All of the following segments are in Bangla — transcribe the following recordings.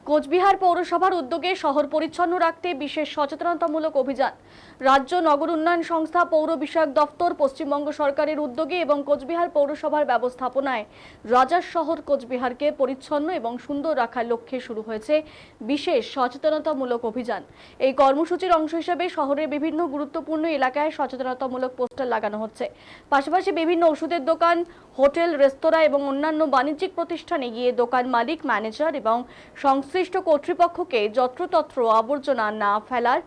কোচবিহার পৌরসভার উদ্যোগে শহর পরিচ্ছন্ন রাখতে বিশেষ সচেতনতামূলক অভিযান। রাজ্য নগর উন্নয়ন সংস্থা, পৌর বিষয়ক দপ্তর, পশ্চিমবঙ্গ সরকারের উদ্যোগে এবং কোচবিহার পৌরসভার ব্যবস্থাপনায় রাজার শহর কোচবিহারকে পরিচ্ছন্ন এবং সুন্দর রাখার লক্ষ্যে শুরু হয়েছে বিশেষ সচেতনতামূলক অভিযান। এই কর্মসূচির অংশ হিসেবে শহরের বিভিন্ন গুরুত্বপূর্ণ এলাকায় সচেতনতামূলক পোস্টার লাগানো হচ্ছে। পাশাপাশি বিভিন্ন ওষুধের দোকান, হোটেল, রেস্তোরাঁ এবং অন্যান্য বাণিজ্যিক প্রতিষ্ঠানে গিয়ে দোকান মালিক, ম্যানেজার এবং সংশ্লিষ্ট কর্তৃপক্ষকে যত্রতত্র আবর্জনা না ফেলার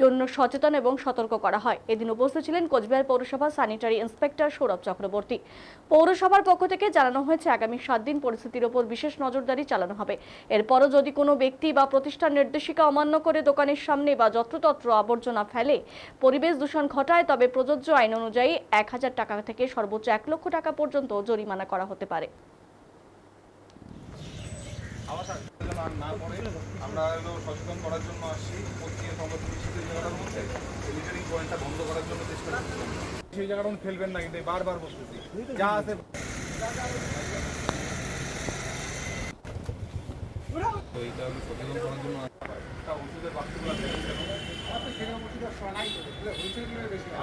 জন্য সচেতন এবং সতর্ক করা হয়। এদিন উপস্থিত ছিলেন কোচবিহার পৌরসভা স্যানিটারি ইন্সপেক্টর সৌরভ চক্রবর্তী। পৌরসভার পক্ষ থেকে জানানো হয়েছে আগামী 7 দিন পরিস্থিতির উপর বিশেষ নজরদারি চালানো হবে। এরপরও যদি কোনো ব্যক্তি বা প্রতিষ্ঠান নির্দেশিকা অমান্য করে দোকানের সামনে বা যত্রতত্র আবর্জনা ফেলে, পরিবেশ দূষণ ঘটায়, তবে প্রযোজ্য আইন অনুযায়ী 1000 টাকা থেকে সর্বোচ্চ 1 লক্ষ টাকা পর্যন্ত জরিমানা করা হতে পারে। আমরা সচেতন করার জন্য আসছি। প্রত্যেকের জায়গাটার মধ্যে লিটারিং পয়েন্টটা বন্ধ করার জন্য চেষ্টা করছি। সেই জায়গাটা ফেলবেন না, কিন্তু বারবার বসতেছি যা আছে তো এইটা হলো সচেতন করার জন্য ওষুধের বাক্সগুলো আছে।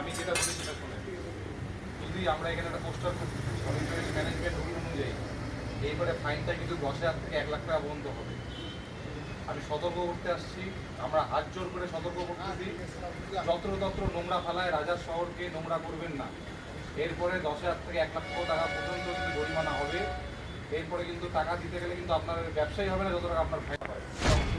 আমি যেটা বলি সেটা শুনে, যদি আমরা এখানে একটা পোস্টার করছি ম্যানেজমেন্ট রুল অনুযায়ী, এইবারে ফাইনটা কিন্তু 10,000 থেকে 1 লাখ টাকা পর্যন্ত হবে। আমি সতর্ক করতে আসছি, আমরা হাত জোর করে সতর্ক করতেছি, যত্রতত্র নোংরা ফেলায় রাজার শহরকে নোংরা করবেন না। এরপরে 10,000 থেকে 1 লাখ টাকা পর্যন্ত কিন্তু জরিমানা হবে। এরপরে কিন্তু টাকা দিতে গেলে কিন্তু আপনার ব্যবসায়ী হবে না, যত টাকা আপনার ফাইন হয়।